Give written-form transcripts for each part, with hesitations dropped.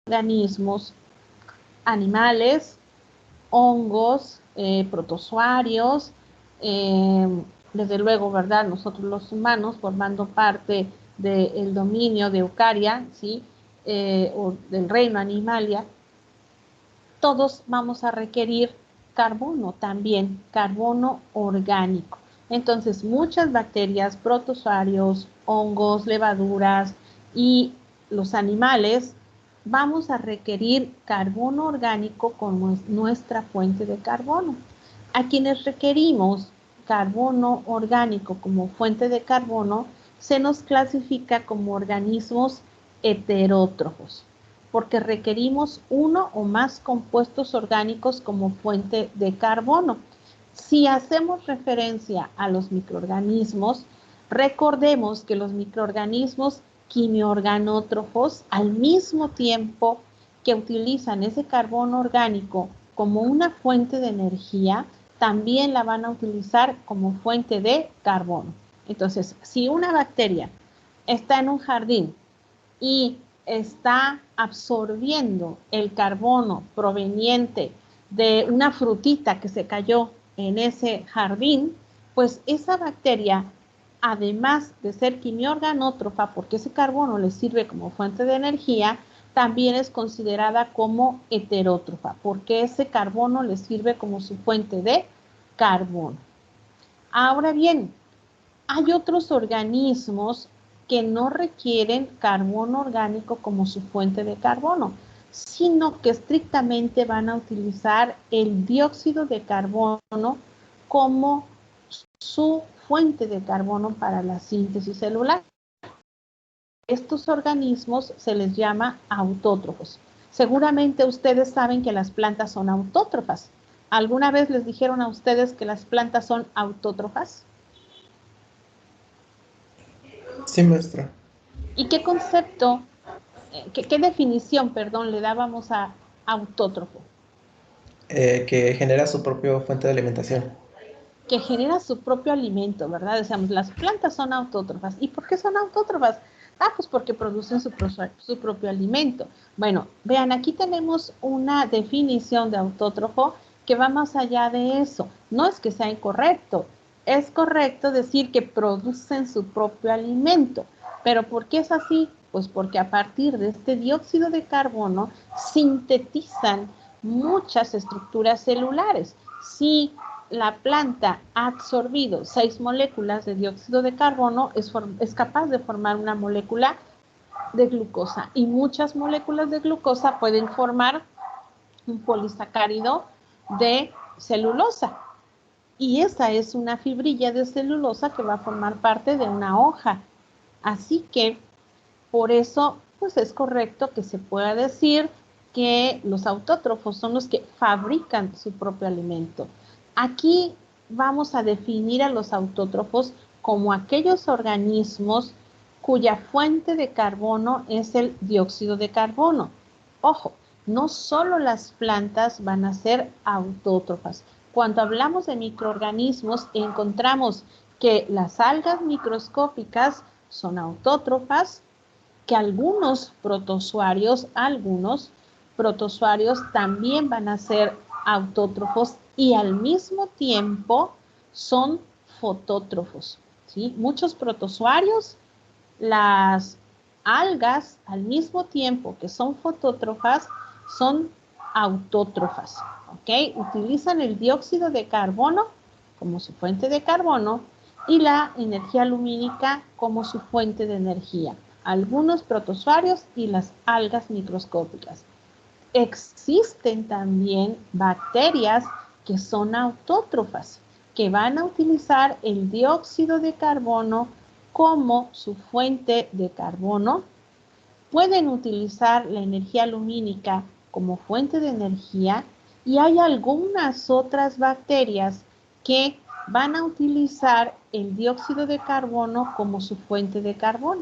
organismos, animales, hongos, protozoarios, desde luego, ¿verdad? Nosotros los humanos, formando parte del dominio de Eucaria, ¿sí? O del reino Animalia, todos vamos a requerir carbono también, carbono orgánico. Entonces, muchas bacterias, protozoarios, hongos, levaduras y los animales, vamos a requerir carbono orgánico como nuestra fuente de carbono. A quienes requerimos carbono orgánico como fuente de carbono, se nos clasifica como organismos heterótrofos, porque requerimos uno o más compuestos orgánicos como fuente de carbono. Si hacemos referencia a los microorganismos, recordemos que los microorganismos quimiorganótrofos, al mismo tiempo que utilizan ese carbono orgánico como una fuente de energía, también la van a utilizar como fuente de carbono. Entonces, si una bacteria está en un jardín y está absorbiendo el carbono proveniente de una frutita que se cayó en ese jardín, pues esa bacteria, además de ser quimiorganótrofa, porque ese carbono le sirve como fuente de energía, también es considerada como heterótrofa, porque ese carbono le sirve como su fuente de carbono. Ahora bien, hay otros organismos que no requieren carbono orgánico como su fuente de carbono, sino que estrictamente van a utilizar el dióxido de carbono como su fuente de carbono para la síntesis celular. Estos organismos se les llama autótrofos. Seguramente ustedes saben que las plantas son autótrofas. ¿Alguna vez les dijeron a ustedes que las plantas son autótrofas? Sí, maestra. ¿Y qué concepto, qué definición, perdón, le dábamos a autótrofo? Que genera su propia fuente de alimentación. Que genera su propio alimento, ¿verdad? Decíamos, las plantas son autótrofas. ¿Y por qué son autótrofas? Ah, pues porque producen su propio alimento. Bueno, vean, aquí tenemos una definición de autótrofo que va más allá de eso. No es que sea incorrecto, es correcto decir que producen su propio alimento. ¿Pero por qué es así? Pues porque a partir de este dióxido de carbono sintetizan muchas estructuras celulares. Si la planta ha absorbido 6 moléculas de dióxido de carbono, es capaz de formar una molécula de glucosa, y muchas moléculas de glucosa pueden formar un polisacárido de celulosa, y esa es una fibrilla de celulosa que va a formar parte de una hoja. Así que por eso pues es correcto que se pueda decir que los autótrofos son los que fabrican su propio alimento. Aquí vamos a definir a los autótrofos como aquellos organismos cuya fuente de carbono es el dióxido de carbono. Ojo, no solo las plantas van a ser autótrofas. Cuando hablamos de microorganismos, encontramos que las algas microscópicas son autótrofas, que algunos protozoarios también van a ser autótrofos y al mismo tiempo son fotótrofos, ¿sí? Muchos protozoarios, las algas, al mismo tiempo que son fotótrofas, son autótrofas, ¿ok? Utilizan el dióxido de carbono como su fuente de carbono y la energía lumínica como su fuente de energía. Algunos protozoarios y las algas microscópicas. Existen también bacterias que son autótrofas, que van a utilizar el dióxido de carbono como su fuente de carbono. Pueden utilizar la energía lumínica como fuente de energía, y hay algunas otras bacterias que van a utilizar el dióxido de carbono como su fuente de carbono.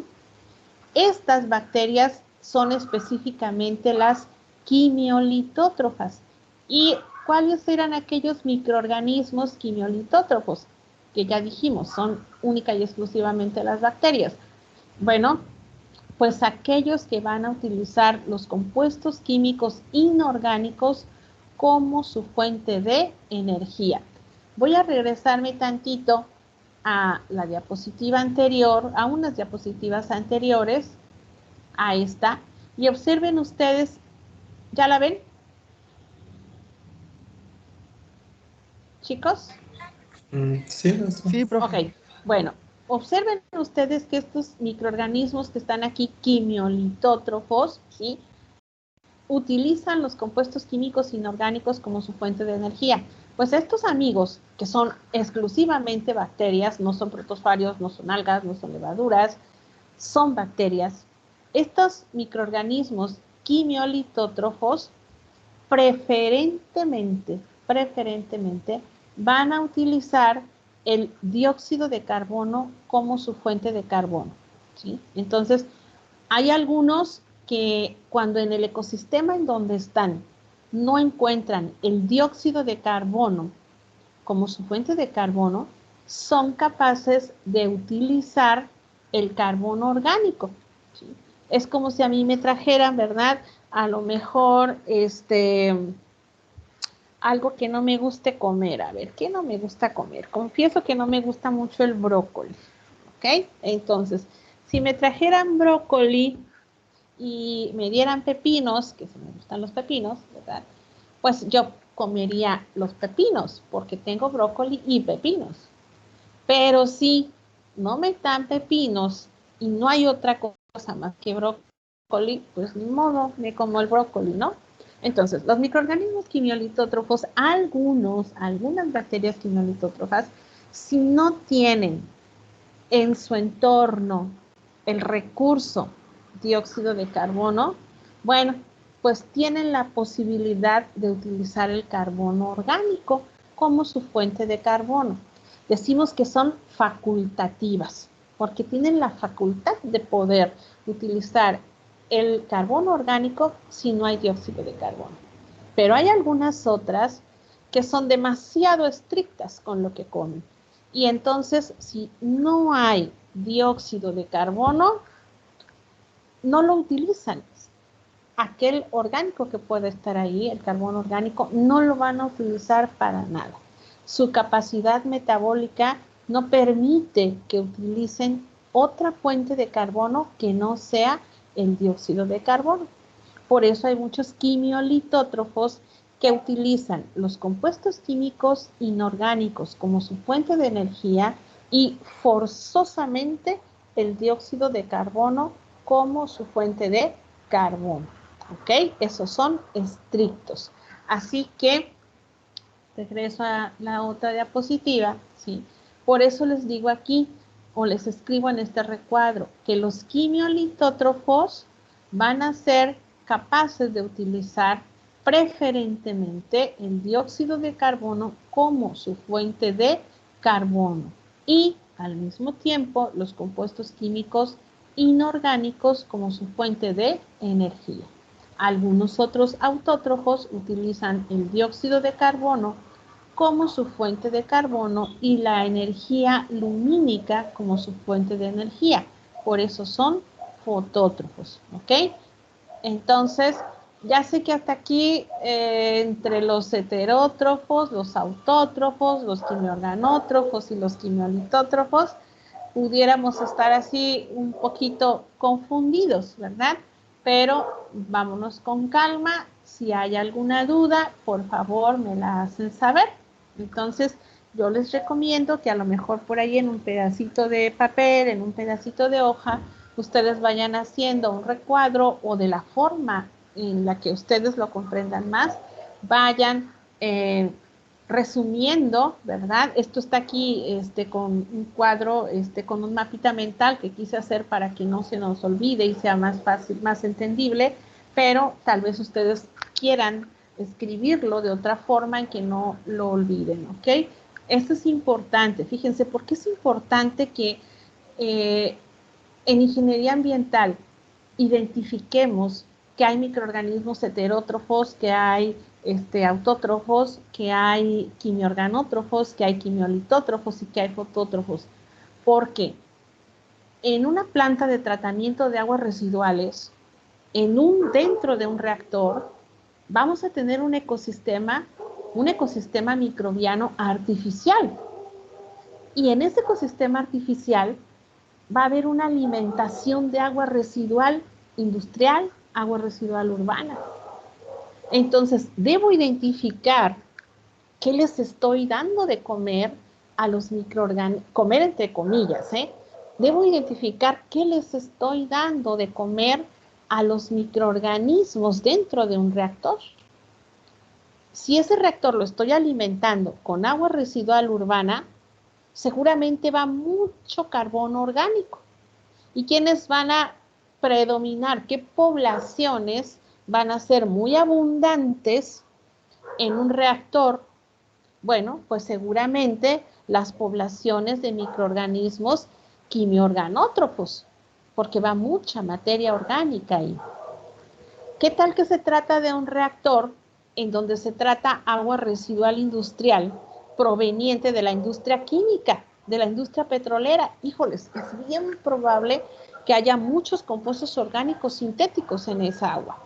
Estas bacterias son específicamente las quimiolitótrofas. ¿Y cuáles eran aquellos microorganismos quimiolitótrofos? Que ya dijimos, son única y exclusivamente las bacterias. Bueno, Pues aquellos que van a utilizar los compuestos químicos inorgánicos como su fuente de energía. Voy a regresarme tantito a la diapositiva anterior, a unas diapositivas anteriores, a esta, y observen ustedes, ¿ya la ven? ¿Chicos? Sí, maestra. Sí, profe. Ok, bueno, observen ustedes que estos microorganismos que están aquí, quimiolitótrofos, ¿sí?, utilizan los compuestos químicos inorgánicos como su fuente de energía. Pues estos amigos, que son exclusivamente bacterias, no son protozoarios, no son algas, no son levaduras, son bacterias. Estos microorganismos quimiolitótrofos preferentemente van a utilizar el dióxido de carbono como su fuente de carbono, ¿sí? Entonces, hay algunos que cuando en el ecosistema en donde están no encuentran el dióxido de carbono como su fuente de carbono, son capaces de utilizar el carbono orgánico, ¿sí? Es como si a mí me trajeran, ¿verdad? A lo mejor, algo que no me guste comer. A ver, ¿qué no me gusta comer? Confieso que no me gusta mucho el brócoli, ¿ok? Entonces, si me trajeran brócoli y me dieran pepinos, que si me gustan los pepinos, ¿verdad? Pues yo comería los pepinos, porque tengo brócoli y pepinos. Pero si no me dan pepinos y no hay otra cosa más que brócoli, pues ni modo, me como el brócoli, ¿no? Entonces, los microorganismos quimiolitótrofos, algunas bacterias quimiolitótrofas, si no tienen en su entorno el recurso dióxido de carbono, bueno, pues tienen la posibilidad de utilizar el carbono orgánico como su fuente de carbono. Decimos que son facultativas, porque tienen la facultad de poder utilizar el carbono orgánico si no hay dióxido de carbono. Pero hay algunas otras que son demasiado estrictas con lo que comen. Y entonces, si no hay dióxido de carbono, no lo utilizan. Aquel orgánico que puede estar ahí, el carbono orgánico, no lo van a utilizar para nada. Su capacidad metabólica no permite que utilicen otra fuente de carbono que no sea el dióxido de carbono. Por eso hay muchos quimiolitótrofos que utilizan los compuestos químicos inorgánicos como su fuente de energía y forzosamente el dióxido de carbono como su fuente de carbono. ¿Ok? Esos son estrictos. Así que, regreso a la otra diapositiva, ¿sí? Por eso les digo aquí, o les escribo en este recuadro, que los quimiolitótrofos van a ser capaces de utilizar preferentemente el dióxido de carbono como su fuente de carbono y al mismo tiempo los compuestos químicos inorgánicos como su fuente de energía. Algunos otros autótrofos utilizan el dióxido de carbono como su fuente de carbono y la energía lumínica como su fuente de energía. Por eso son fotótrofos, ¿ok? Entonces, ya sé que hasta aquí, entre los heterótrofos, los autótrofos, los quimiorganótrofos y los quimiolitótrofos, pudiéramos estar así un poquito confundidos, ¿verdad? Pero vámonos con calma. Si hay alguna duda, por favor me la hacen saber. Entonces, yo les recomiendo que a lo mejor por ahí en un pedacito de papel, en un pedacito de hoja, ustedes vayan haciendo un recuadro o de la forma en la que ustedes lo comprendan más, vayan resumiendo, ¿verdad? Esto está aquí con un cuadro, con un mapita mental que quise hacer para que no se nos olvide y sea más fácil, más entendible, pero tal vez ustedes quieran escribirlo de otra forma en que no lo olviden, ¿ok? Esto es importante, fíjense, ¿por qué es importante que en ingeniería ambiental identifiquemos que hay microorganismos heterótrofos, que hay autótrofos, que hay quimiorganótrofos, que hay quimiolitótrofos y que hay fotótrofos? Porque en una planta de tratamiento de aguas residuales, dentro de un reactor, vamos a tener un ecosistema microbiano artificial. Y en ese ecosistema artificial va a haber una alimentación de agua residual industrial, agua residual urbana. Entonces, debo identificar qué les estoy dando de comer a los microorganismos, comer entre comillas, ¿eh? Debo identificar qué les estoy dando de comer a los microorganismos dentro de un reactor. Si ese reactor lo estoy alimentando con agua residual urbana, seguramente va mucho carbono orgánico. ¿Y quiénes van a predominar? ¿Qué poblaciones van a ser muy abundantes en un reactor? Bueno, pues seguramente las poblaciones de microorganismos quimiorganótropos, porque va mucha materia orgánica ahí. ¿Qué tal que se trata de un reactor en donde se trata agua residual industrial proveniente de la industria química, de la industria petrolera? Híjoles, es bien probable que haya muchos compuestos orgánicos sintéticos en esa agua.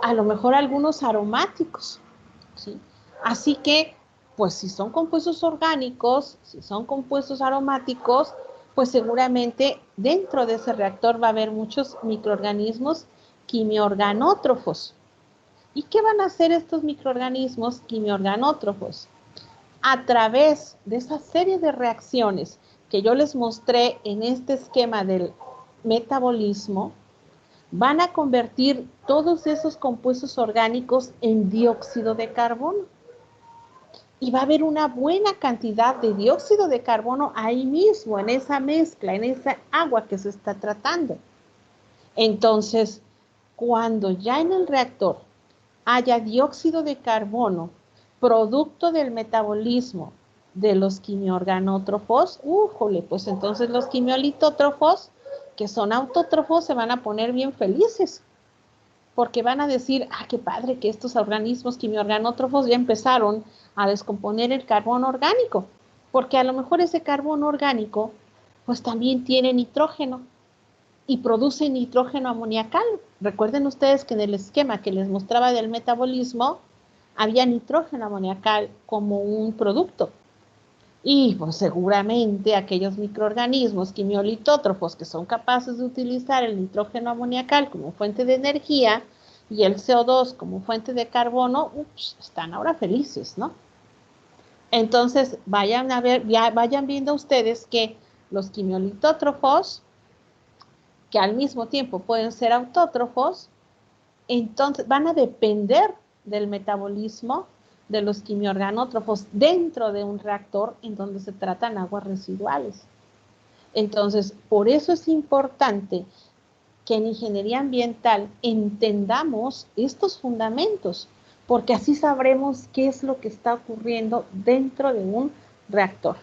A lo mejor algunos aromáticos, ¿sí? Así que, pues si son compuestos orgánicos, si son compuestos aromáticos, pues seguramente dentro de ese reactor va a haber muchos microorganismos quimiorganótrofos. ¿Y qué van a hacer estos microorganismos quimiorganótrofos? A través de esa serie de reacciones que yo les mostré en este esquema del metabolismo, van a convertir todos esos compuestos orgánicos en dióxido de carbono. Y va a haber una buena cantidad de dióxido de carbono ahí mismo, en esa mezcla, en esa agua que se está tratando. Entonces, cuando ya en el reactor haya dióxido de carbono, producto del metabolismo de los quimiorganótrofos, pues entonces los quimiolitótrofos, que son autótrofos, se van a poner bien felices, porque van a decir, qué padre que estos organismos quimiorganótrofos ya empezaron a descomponer el carbono orgánico, porque a lo mejor ese carbono orgánico, pues también tiene nitrógeno, y produce nitrógeno amoniacal. Recuerden ustedes que en el esquema que les mostraba del metabolismo, había nitrógeno amoniacal como un producto. Y pues seguramente aquellos microorganismos quimiolitótrofos que son capaces de utilizar el nitrógeno amoniacal como fuente de energía y el CO2 como fuente de carbono, están ahora felices, ¿no? Entonces, vayan viendo ustedes que los quimiolitótrofos, que al mismo tiempo pueden ser autótrofos, entonces van a depender del metabolismo de los quimiorganótrofos dentro de un reactor en donde se tratan aguas residuales. Entonces, por eso es importante que en ingeniería ambiental entendamos estos fundamentos, porque así sabremos qué es lo que está ocurriendo dentro de un reactor.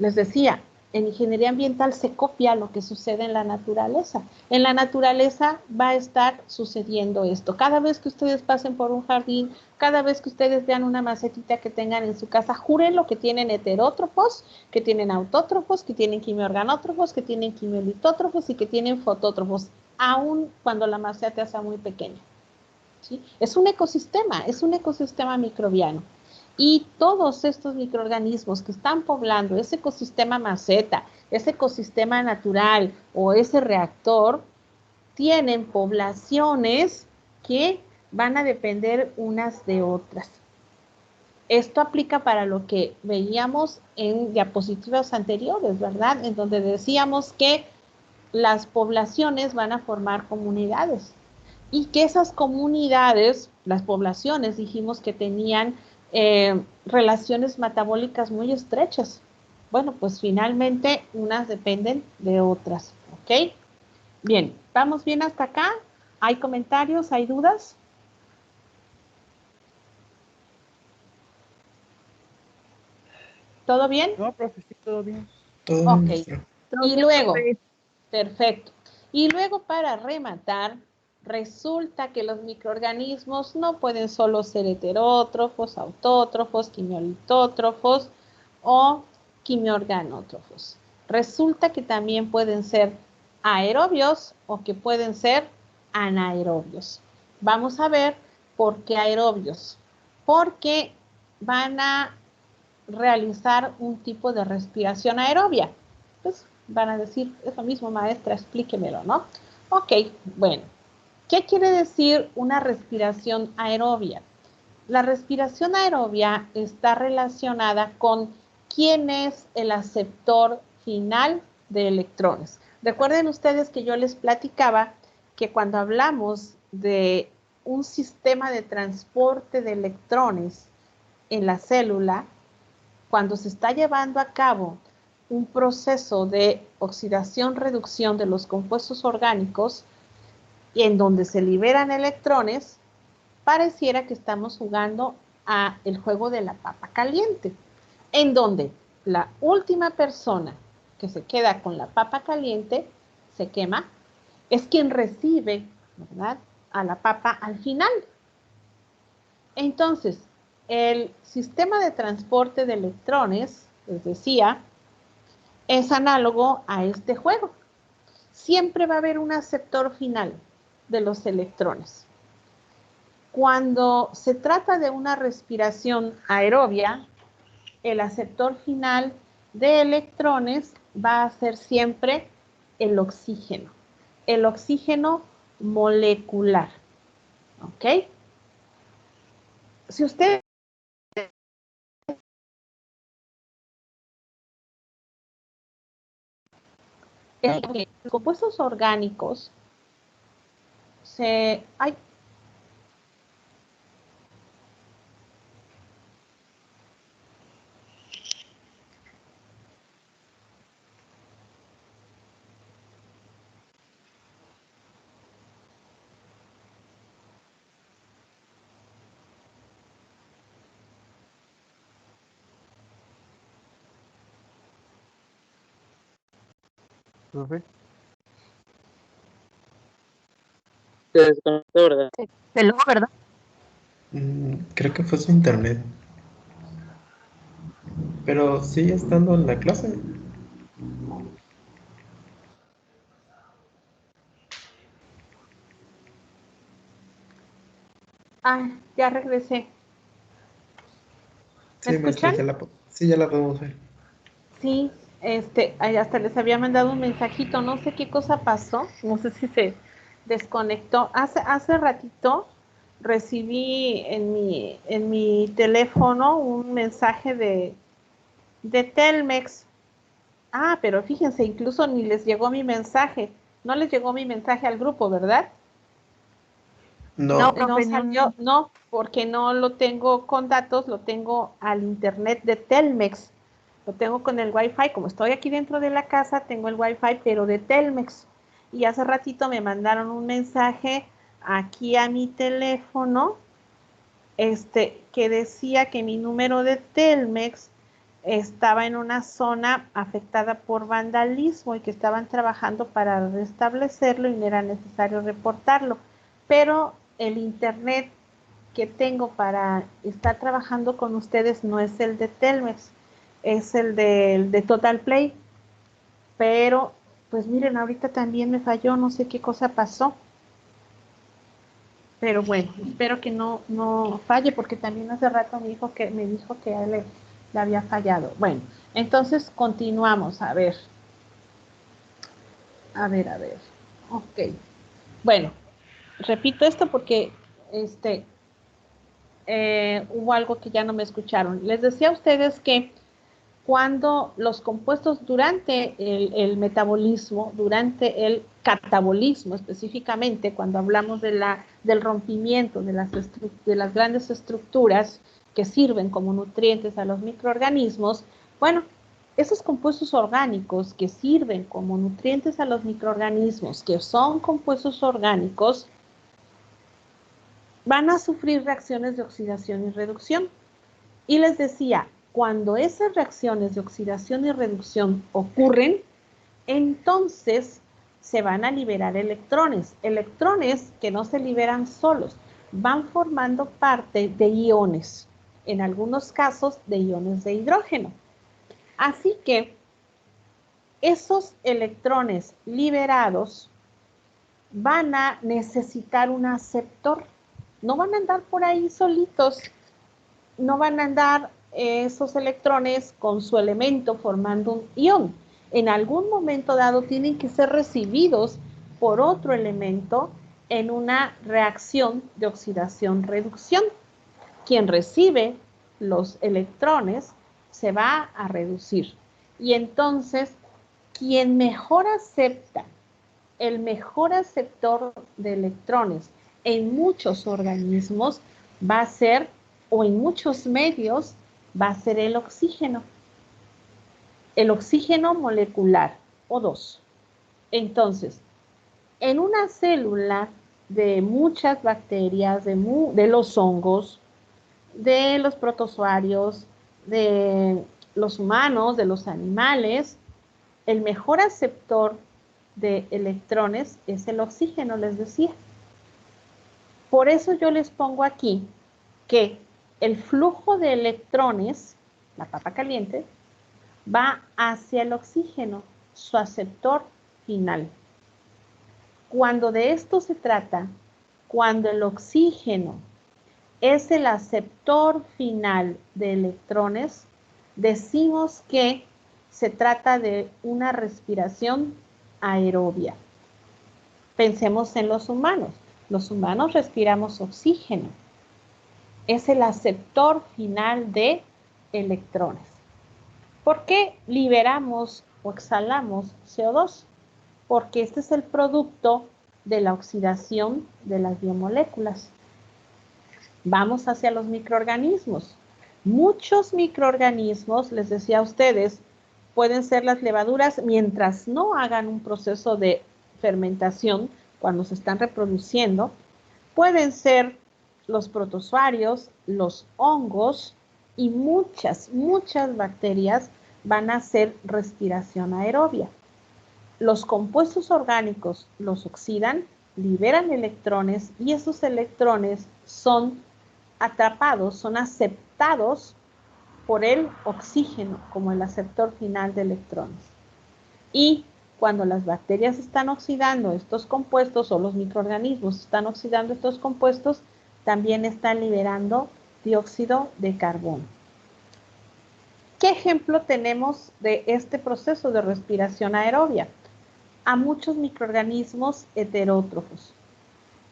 Les decía, en ingeniería ambiental se copia lo que sucede en la naturaleza. En la naturaleza va a estar sucediendo esto. Cada vez que ustedes pasen por un jardín, cada vez que ustedes vean una macetita que tengan en su casa, júrenlo que tienen heterótrofos, que tienen autótrofos, que tienen quimiorganótrofos, que tienen quimiolitótrofos y que tienen fotótrofos, aun cuando la maceta sea muy pequeña. ¿Sí? Es un ecosistema microbiano. Y todos estos microorganismos que están poblando ese ecosistema maceta, ese ecosistema natural o ese reactor, tienen poblaciones que van a depender unas de otras. Esto aplica para lo que veíamos en diapositivas anteriores, ¿verdad? En donde decíamos que las poblaciones van a formar comunidades y que esas comunidades, las poblaciones, dijimos que tenían relaciones metabólicas muy estrechas. Bueno, pues finalmente unas dependen de otras, ¿ok? Bien, ¿vamos bien hasta acá? ¿Hay comentarios? ¿Hay dudas? ¿Todo bien? No, profe, sí, todo bien. Todo Ok. bien. Y luego, perfecto. Y luego para rematar, resulta que los microorganismos no pueden solo ser heterótrofos, autótrofos, quimiolitótrofos o quimiorganótrofos. Resulta que también pueden ser aerobios o que pueden ser anaerobios. Vamos a ver por qué aerobios. Porque van a realizar un tipo de respiración aerobia. Pues van a decir, es lo mismo, maestra, explíquemelo, ¿no? Ok, bueno. ¿Qué quiere decir una respiración aerobia? La respiración aerobia está relacionada con quién es el aceptor final de electrones. Recuerden ustedes que yo les platicaba que cuando hablamos de un sistema de transporte de electrones en la célula, cuando se está llevando a cabo un proceso de oxidación-reducción de los compuestos orgánicos y en donde se liberan electrones, pareciera que estamos jugando a el juego de la papa caliente, en donde la última persona que se queda con la papa caliente se quema, es quien recibe, ¿verdad?, a la papa al final. Entonces, el sistema de transporte de electrones, les decía, es análogo a este juego. Siempre va a haber un aceptor final de los electrones. Cuando se trata de una respiración aerobia, el aceptor final de electrones va a ser siempre el oxígeno molecular. ¿Ok? Si usted los compuestos orgánicos se... Ay, Profe. Se desconectó, ¿verdad? Se lo, ¿verdad? Creo que fue su internet. Pero sigue estando en la clase. ya regresé. ¿Me Sí, maestra, escuchan? sí, ya la podemos ver. Sí, hasta les había mandado un mensajito, no sé qué cosa pasó, no sé si se desconectó. Hace ratito recibí en mi teléfono un mensaje de Telmex. Ah, pero fíjense, incluso ni les llegó mi mensaje. No les llegó mi mensaje al grupo, ¿verdad? No, No, profe, ni Salió, no, porque no lo tengo con datos, lo tengo al internet de Telmex. Lo tengo con el Wi-Fi, como estoy aquí dentro de la casa, tengo el Wi-Fi, pero de Telmex. Y hace ratito me mandaron un mensaje aquí a mi teléfono, que decía que mi número de Telmex estaba en una zona afectada por vandalismo y que estaban trabajando para restablecerlo y no era necesario reportarlo. Pero el internet que tengo para estar trabajando con ustedes no es el de Telmex, es el de Total Play. Pero, pues miren, ahorita también me falló, no sé qué cosa pasó. Pero bueno, espero que no falle, porque también hace rato me dijo que a él le había fallado. Bueno, entonces continuamos. A ver. Ok. Bueno, repito esto porque hubo algo que ya no me escucharon. Les decía a ustedes que cuando los compuestos durante el metabolismo, durante el catabolismo específicamente, cuando hablamos del rompimiento de las grandes estructuras que sirven como nutrientes a los microorganismos, bueno, esos compuestos orgánicos que sirven como nutrientes a los microorganismos, que son compuestos orgánicos, van a sufrir reacciones de oxidación y reducción. Y les decía, cuando esas reacciones de oxidación y reducción ocurren, entonces se van a liberar electrones que no se liberan solos, van formando parte de iones, en algunos casos de iones de hidrógeno. Así que esos electrones liberados van a necesitar un aceptor. No van a andar por ahí solitos, no van a andar esos electrones con su elemento formando un ion. En algún momento dado tienen que ser recibidos por otro elemento en una reacción de oxidación-reducción. Quien recibe los electrones se va a reducir. Y entonces, quien mejor acepta, el mejor aceptor de electrones en muchos organismos va a ser, o en muchos medios, va a ser el oxígeno. El oxígeno molecular, O2. Entonces, en una célula de muchas bacterias, de los hongos, de los protozoarios, de los humanos, de los animales, el mejor aceptor de electrones es el oxígeno, les decía. Por eso yo les pongo aquí que el flujo de electrones, la papa caliente, va hacia el oxígeno, su aceptor final. Cuando de esto se trata, cuando el oxígeno es el aceptor final de electrones, decimos que se trata de una respiración aerobia. Pensemos en los humanos. Los humanos respiramos oxígeno. Es el aceptor final de electrones. ¿Por qué liberamos o exhalamos CO2? Porque este es el producto de la oxidación de las biomoléculas. Vamos hacia los microorganismos. Muchos microorganismos, les decía a ustedes, pueden ser las levaduras mientras no hagan un proceso de fermentación cuando se están reproduciendo. Pueden ser los protozoarios, los hongos y muchas bacterias van a hacer respiración aerobia. Los compuestos orgánicos los oxidan, liberan electrones y esos electrones son atrapados, son aceptados por el oxígeno como el aceptor final de electrones. Y cuando las bacterias están oxidando estos compuestos o los microorganismos están oxidando estos compuestos, también están liberando dióxido de carbono. ¿Qué ejemplo tenemos de este proceso de respiración aerobia? A muchos microorganismos heterótrofos.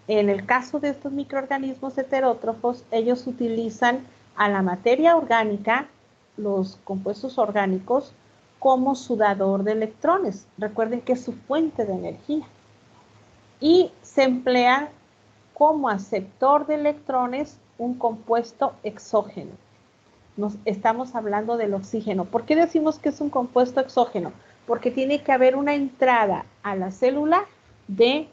En el caso de estos microorganismos heterótrofos, ellos utilizan a la materia orgánica, los compuestos orgánicos, como su dador de electrones. Recuerden que es su fuente de energía. Y se emplea como aceptor de electrones un compuesto exógeno. Estamos hablando del oxígeno. ¿Por qué decimos que es un compuesto exógeno? Porque tiene que haber una entrada a la célula de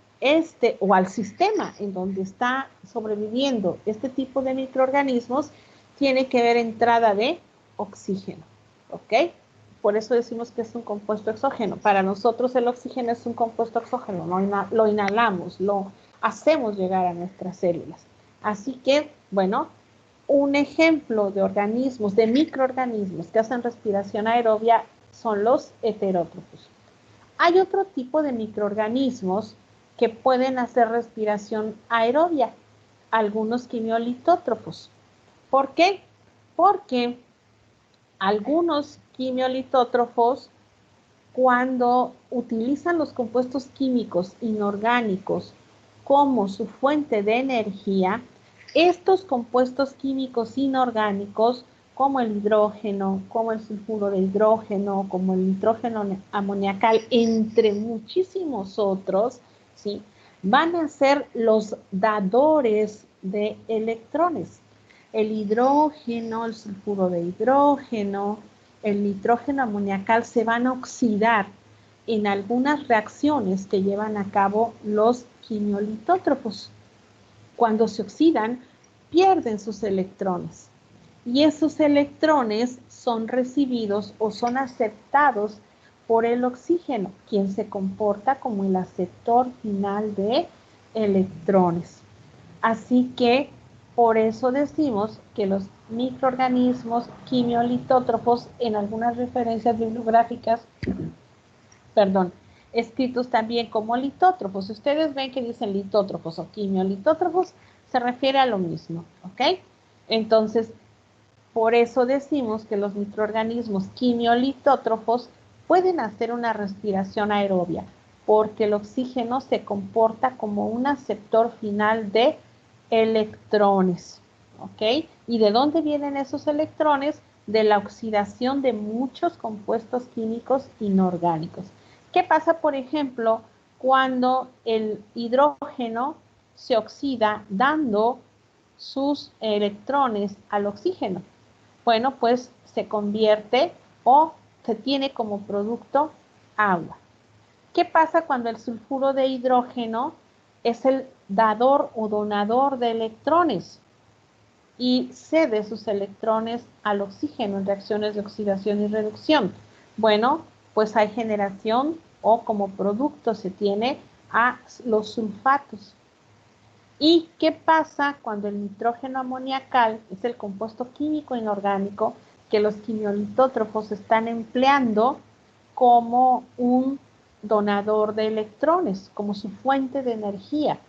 o al sistema en donde está sobreviviendo este tipo de microorganismos, tiene que haber entrada de oxígeno, ¿ok? Por eso decimos que es un compuesto exógeno. Para nosotros el oxígeno es un compuesto exógeno, lo inhalamos, lo hacemos llegar a nuestras células. Así que, bueno, un ejemplo de organismos, de microorganismos que hacen respiración aerobia son los heterótrofos. Hay otro tipo de microorganismos que pueden hacer respiración aerobia, algunos quimiolitótrofos. ¿Por qué? Porque algunos quimiolitótrofos, cuando utilizan los compuestos químicos inorgánicos como su fuente de energía, estos compuestos químicos inorgánicos, como el hidrógeno, como el sulfuro de hidrógeno, como el nitrógeno amoniacal, entre muchísimos otros, ¿sí?, van a ser los dadores de electrones. El hidrógeno, el sulfuro de hidrógeno, el nitrógeno amoniacal se van a oxidar en algunas reacciones que llevan a cabo los quimiolitótrofos. Cuando se oxidan, pierden sus electrones. Y esos electrones son recibidos o son aceptados por el oxígeno, quien se comporta como el aceptor final de electrones. Así que por eso decimos que los microorganismos quimiolitótrofos, en algunas referencias bibliográficas, perdón, escritos también como litótrofos. Ustedes ven que dicen litótrofos o quimiolitótrofos, se refiere a lo mismo, ¿ok? Entonces, por eso decimos que los microorganismos quimiolitótrofos pueden hacer una respiración aerobia, porque el oxígeno se comporta como un aceptor final de electrones, ¿ok? ¿Y de dónde vienen esos electrones? De la oxidación de muchos compuestos químicos inorgánicos. ¿Qué pasa, por ejemplo, cuando el hidrógeno se oxida dando sus electrones al oxígeno? Bueno, pues se convierte o se tiene como producto agua. ¿Qué pasa cuando el sulfuro de hidrógeno es el dador o donador de electrones y cede sus electrones al oxígeno en reacciones de oxidación y reducción? Bueno, pues hay generación o como producto se tiene a los sulfatos. ¿Y qué pasa cuando el nitrógeno amoniacal es el compuesto químico inorgánico que los quimiolitótrofos están empleando como un donador de electrones, como su fuente de energía?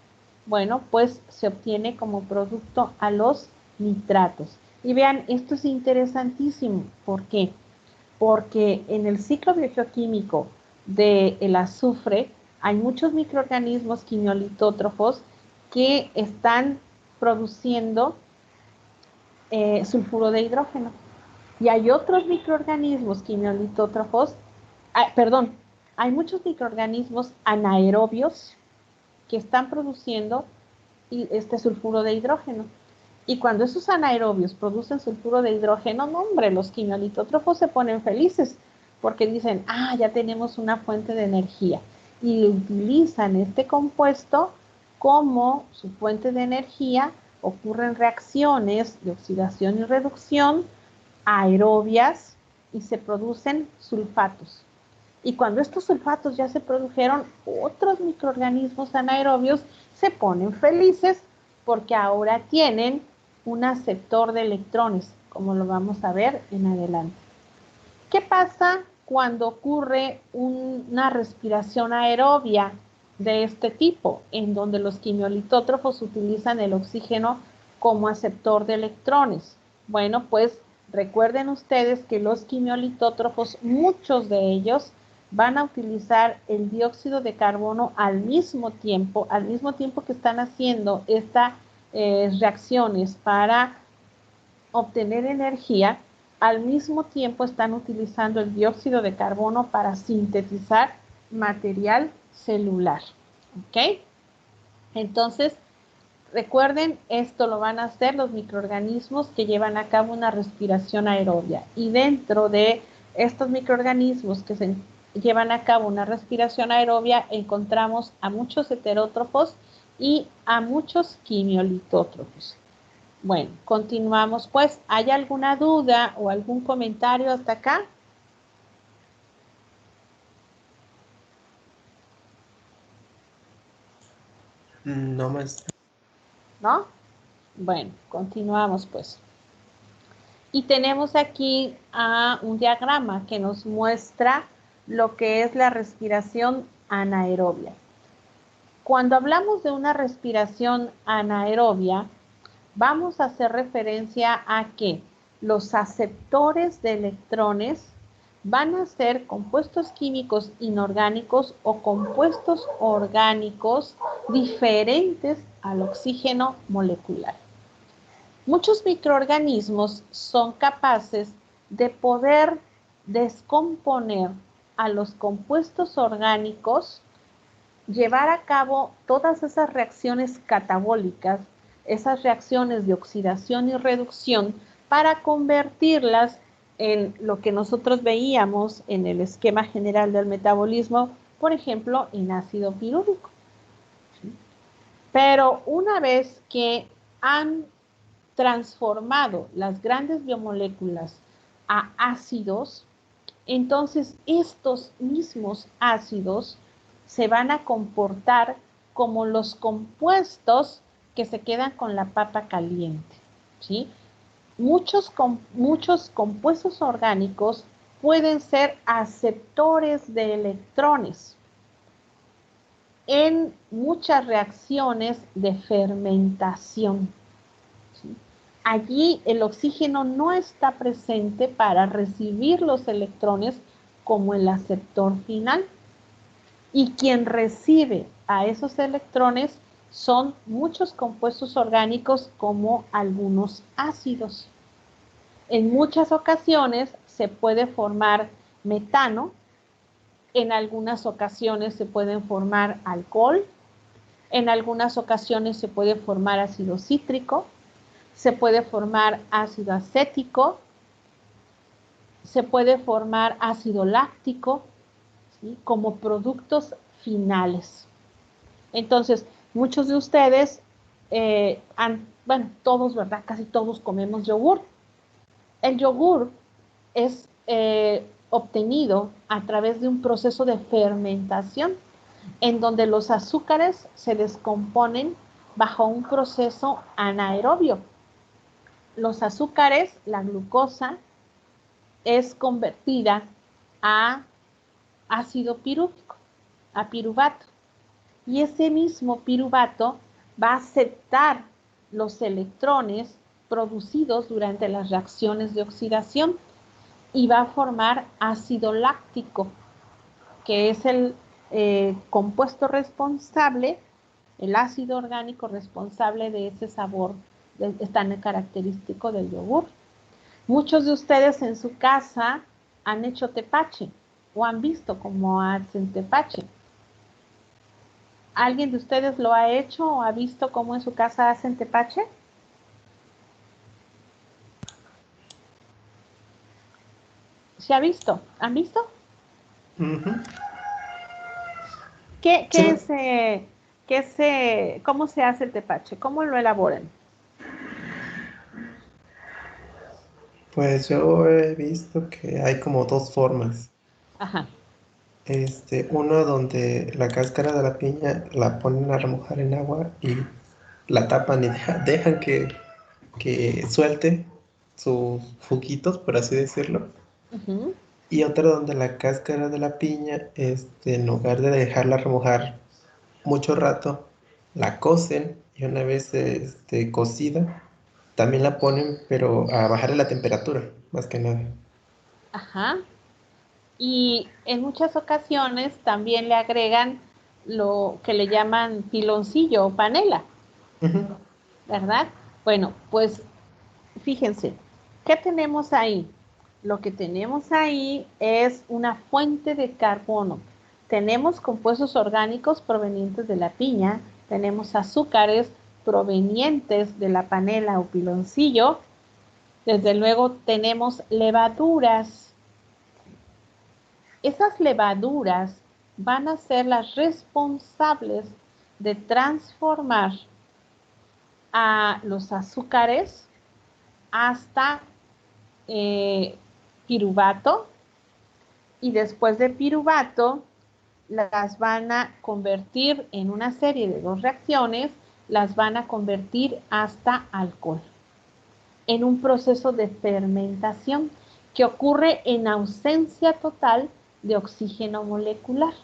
Bueno, pues se obtiene como producto a los nitratos. Y vean, esto es interesantísimo. ¿Por qué? Porque en el ciclo biogeoquímico del azufre hay muchos microorganismos quimiolitótrofos que están produciendo sulfuro de hidrógeno. Y hay otros microorganismos quimiolitótrofos, perdón, hay muchos microorganismos anaerobios que están produciendo este sulfuro de hidrógeno. Y cuando esos anaerobios producen sulfuro de hidrógeno, no, hombre, los quimiolitótrofos se ponen felices porque dicen, ya tenemos una fuente de energía. Y utilizan este compuesto como su fuente de energía. Ocurren reacciones de oxidación y reducción aerobias y se producen sulfatos. Y cuando estos sulfatos ya se produjeron, otros microorganismos anaerobios se ponen felices porque ahora tienen un aceptor de electrones, como lo vamos a ver en adelante. ¿Qué pasa cuando ocurre una respiración aerobia de este tipo, en donde los quimiolitótrofos utilizan el oxígeno como aceptor de electrones? Bueno, pues recuerden ustedes que los quimiolitótrofos, muchos de ellos, van a utilizar el dióxido de carbono al mismo tiempo que están haciendo estas reacciones para obtener energía. Al mismo tiempo están utilizando el dióxido de carbono para sintetizar material celular. ¿Ok? Entonces, recuerden, esto lo van a hacer los microorganismos que llevan a cabo una respiración aerobia. Y dentro de estos microorganismos que se llevan a cabo una respiración aerobia, encontramos a muchos heterótrofos y a muchos quimiolitótrofos. Bueno, continuamos pues. ¿Hay alguna duda o algún comentario hasta acá? No, maestra. ¿No? Bueno, continuamos pues. Y tenemos aquí un diagrama que nos muestra lo que es la respiración anaerobia. Cuando hablamos de una respiración anaerobia, vamos a hacer referencia a que los aceptores de electrones van a ser compuestos químicos inorgánicos o compuestos orgánicos diferentes al oxígeno molecular. Muchos microorganismos son capaces de poder descomponer a los compuestos orgánicos, llevar a cabo todas esas reacciones catabólicas, esas reacciones de oxidación y reducción, para convertirlas en lo que nosotros veíamos en el esquema general del metabolismo, por ejemplo, en ácido pirúvico. Pero una vez que han transformado las grandes biomoléculas a ácidos, entonces estos mismos ácidos se van a comportar como los compuestos que se quedan con la papa caliente, ¿sí? Muchos compuestos orgánicos pueden ser aceptores de electrones en muchas reacciones de fermentación. ¿Sí? Allí el oxígeno no está presente para recibir los electrones como el aceptor final. Y quien recibe a esos electrones son muchos compuestos orgánicos como algunos ácidos. En muchas ocasiones se puede formar metano, en algunas ocasiones se pueden formar alcohol, en algunas ocasiones se puede formar ácido cítrico, se puede formar ácido acético, se puede formar ácido láctico, ¿sí? Como productos finales. Entonces, muchos de ustedes, bueno, todos, ¿verdad? Casi todos comemos yogur. El yogur es obtenido a través de un proceso de fermentación en donde los azúcares se descomponen bajo un proceso anaerobio. Los azúcares, la glucosa, es convertida a ácido pirúvico, a piruvato. Y ese mismo piruvato va a aceptar los electrones producidos durante las reacciones de oxidación y va a formar ácido láctico, que es el compuesto responsable, el ácido orgánico responsable de ese sabor tan característico del yogur. Muchos de ustedes en su casa han hecho tepache o han visto cómo hacen tepache. ¿Alguien de ustedes lo ha hecho o ha visto cómo en su casa hacen tepache? ¿Se ha visto? ¿Han visto? Ujú. Sí, ¿Cómo se hace el tepache? ¿Cómo lo elaboran? pues yo he visto que hay como dos formas. Ajá, Uno donde la cáscara de la piña la ponen a remojar en agua y la tapan y dejan que suelte sus juguitos, por así decirlo. ujú, Y otra donde la cáscara de la piña, en lugar de dejarla remojar mucho rato, la cocen y una vez cocida, también la ponen, pero a bajarle la temperatura, más que nada. ajá. Y en muchas ocasiones también le agregan lo que le llaman piloncillo o panela, Ujú. ¿verdad? Bueno, pues fíjense, ¿qué tenemos ahí? Lo que tenemos ahí es una fuente de carbono. Tenemos compuestos orgánicos provenientes de la piña, tenemos azúcares provenientes de la panela o piloncillo, desde luego tenemos levaduras. Esas levaduras van a ser las responsables de transformar a los azúcares hasta piruvato, y después de piruvato las van a convertir en una serie de dos reacciones, las van a convertir hasta alcohol en un proceso de fermentación que ocurre en ausencia total de oxígeno molecular.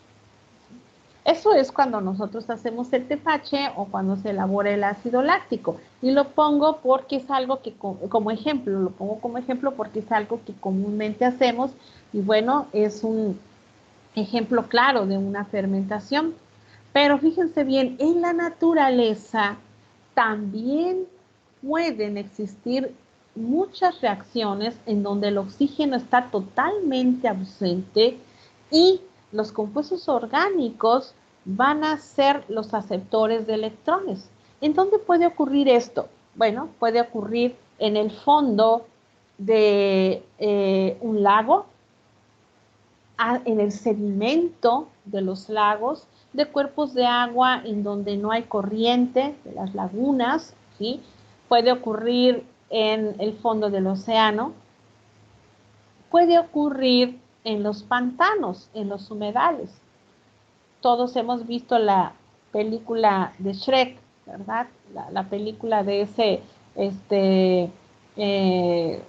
Eso es cuando nosotros hacemos el tepache o cuando se elabora el ácido láctico. Y lo pongo porque es algo que, como ejemplo, lo pongo como ejemplo porque es algo que comúnmente hacemos y bueno, es un ejemplo claro de una fermentación. Pero fíjense bien, en la naturaleza también pueden existir muchas reacciones en donde el oxígeno está totalmente ausente y los compuestos orgánicos van a ser los aceptores de electrones. ¿En dónde puede ocurrir esto? Bueno, puede ocurrir en el fondo de un lago, en el sedimento de los lagos, de cuerpos de agua en donde no hay corriente, de las lagunas, ¿sí? Puede ocurrir en el fondo del océano, puede ocurrir en los pantanos, en los humedales. Todos hemos visto la película de Shrek, ¿verdad? La película de ese, este, eh,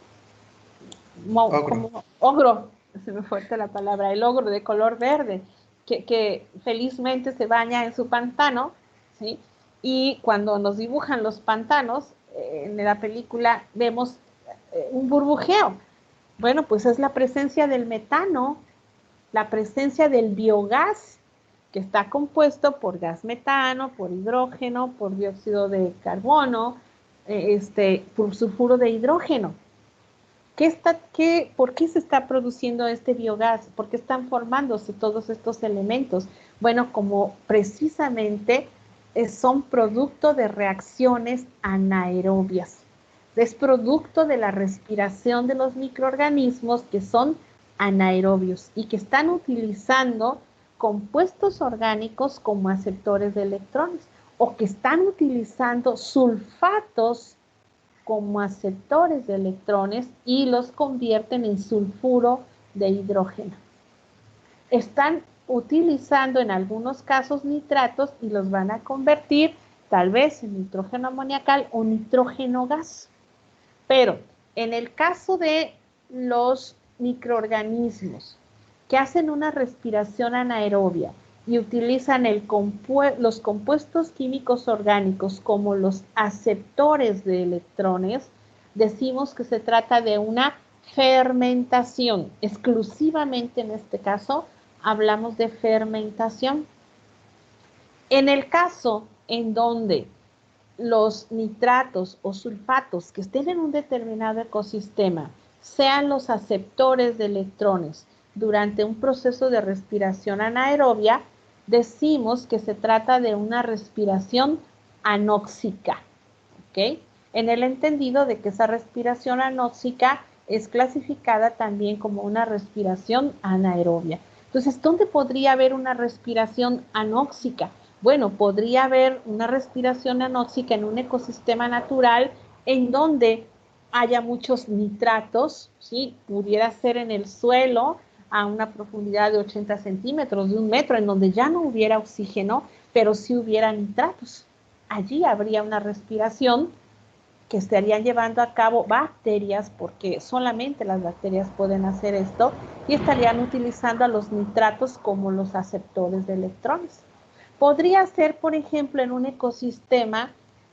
Ogro. como ogro, se me fue la palabra, el ogro de color verde, que felizmente se baña en su pantano, ¿sí? Y cuando nos dibujan los pantanos, en la película vemos un burbujeo. Bueno, pues es la presencia del metano, la presencia del biogás, que está compuesto por gas metano, por hidrógeno, por dióxido de carbono, por sulfuro de hidrógeno. ¿Por qué se está produciendo este biogás? ¿Por qué están formándose todos estos elementos? Bueno, como precisamente son producto de reacciones anaerobias. Es producto de la respiración de los microorganismos que son anaerobios y que están utilizando compuestos orgánicos como aceptores de electrones o que están utilizando sulfatos como aceptores de electrones y los convierten en sulfuro de hidrógeno. Están utilizando en algunos casos nitratos y los van a convertir tal vez en nitrógeno amoniacal o nitrógeno gas. Pero en el caso de los microorganismos que hacen una respiración anaerobia y utilizan los compuestos químicos orgánicos como los aceptores de electrones, decimos que se trata de una fermentación. Exclusivamente en este caso hablamos de fermentación. En el caso en donde los nitratos o sulfatos que estén en un determinado ecosistema sean los aceptores de electrones durante un proceso de respiración anaerobia, decimos que se trata de una respiración anóxica, ¿ok? En el entendido de que esa respiración anóxica es clasificada también como una respiración anaerobia. Entonces, ¿dónde podría haber una respiración anóxica? Bueno, podría haber una respiración anóxica en un ecosistema natural en donde haya muchos nitratos, ¿sí? Pudiera ser en el suelo a una profundidad de 80 centímetros, de 1 metro, en donde ya no hubiera oxígeno, pero sí hubiera nitratos. Allí habría una respiración que estarían llevando a cabo bacterias, porque solamente las bacterias pueden hacer esto, y estarían utilizando a los nitratos como los aceptores de electrones. Podría ser, por ejemplo, en un ecosistema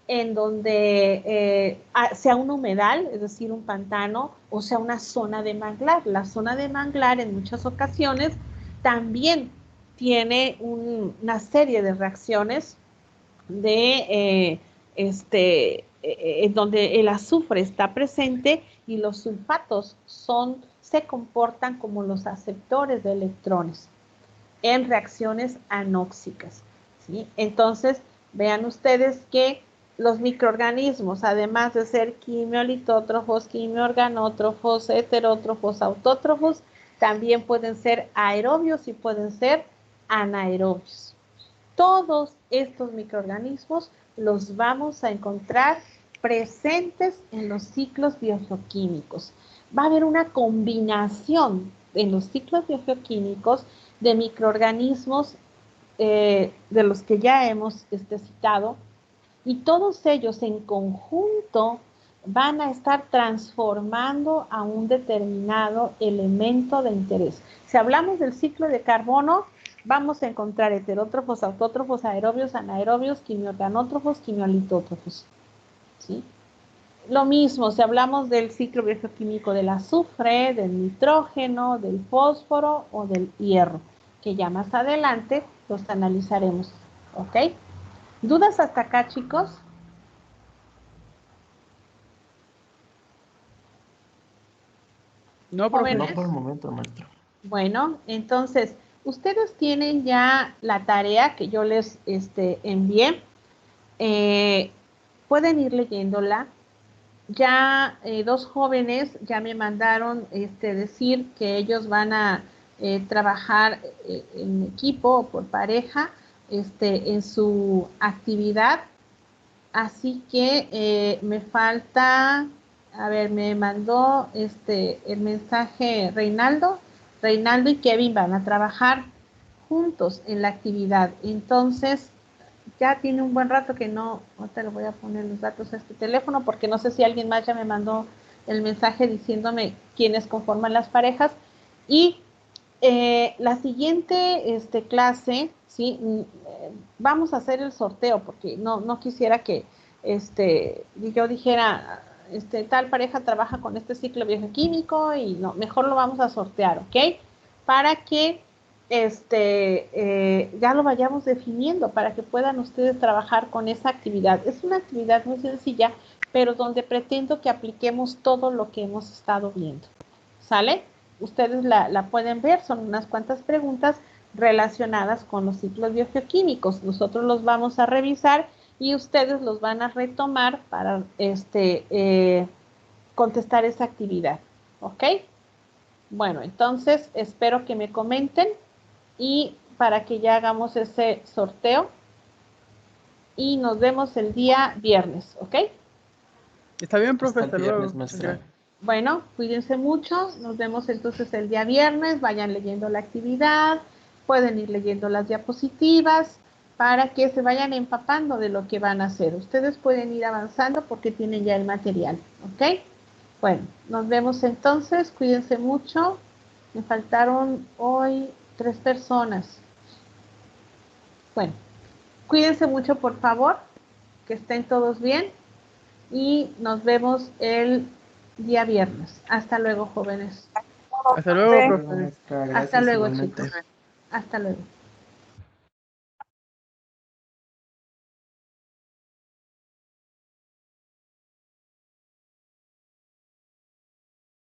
en donde sea un humedal, es decir, un pantano, o sea una zona de manglar. La zona de manglar en muchas ocasiones también tiene una serie de reacciones en donde el azufre está presente y los sulfatos se comportan como los aceptores de electrones en reacciones anóxicas, ¿sí? Entonces, vean ustedes que los microorganismos, además de ser quimiolitótrofos, quimiorganótrofos, heterótrofos, autótrofos, también pueden ser aerobios y pueden ser anaerobios. Todos estos microorganismos los vamos a encontrar presentes en los ciclos biogeoquímicos. Va a haber una combinación en los ciclos biogeoquímicos de microorganismos de los que ya hemos citado, y todos ellos en conjunto van a estar transformando a un determinado elemento de interés. Si hablamos del ciclo de carbono, vamos a encontrar heterótrofos, autótrofos, aerobios, anaerobios, quimiorganótrofos, quimiolitótrofos, ¿sí? Lo mismo, si hablamos del ciclo biogeoquímico del azufre, del nitrógeno, del fósforo o del hierro, que ya más adelante los analizaremos, ¿ok? ¿Dudas hasta acá, chicos? No, profe. No por el momento, maestro. Bueno, entonces, ustedes tienen ya la tarea que yo les envié. Pueden ir leyéndola. Ya 2 jóvenes ya me mandaron decir que ellos van a trabajar en equipo o por pareja en su actividad. Así que me falta, a ver, me mandó el mensaje Reinaldo. Reinaldo y Kevin van a trabajar juntos en la actividad. Entonces, ya tiene un buen rato que no, ahorita le voy a poner los datos a este teléfono porque no sé si alguien más ya me mandó el mensaje diciéndome quiénes conforman las parejas. Y la siguiente clase, ¿sí? Vamos a hacer el sorteo porque no quisiera que yo dijera, tal pareja trabaja con este ciclo bioquímico y no, mejor lo vamos a sortear, ¿ok? Para que ya lo vayamos definiendo, para que puedan ustedes trabajar con esa actividad. Es una actividad muy sencilla, pero donde pretendo que apliquemos todo lo que hemos estado viendo. ¿Sale? Ustedes la pueden ver, son unas cuantas preguntas relacionadas con los ciclos biogeoquímicos. Nosotros los vamos a revisar y ustedes los van a retomar para contestar esa actividad. ¿Ok? Bueno, entonces espero que me comenten y para que ya hagamos ese sorteo y nos vemos el día viernes, ¿ok? Está bien, profe, Hasta hasta el luego. viernes, maestra. Bueno, cuídense mucho, nos vemos entonces el día viernes, vayan leyendo la actividad, pueden ir leyendo las diapositivas para que se vayan empapando de lo que van a hacer. Ustedes pueden ir avanzando porque tienen ya el material, ¿ok? Bueno, nos vemos entonces, cuídense mucho. Me faltaron hoy 3 personas. Bueno, cuídense mucho, por favor, que estén todos bien y nos vemos el día viernes. Hasta luego, jóvenes. Hasta luego, Hasta profe. luego, maestra. Hasta Gracias luego, igualmente. chicos. Hasta luego.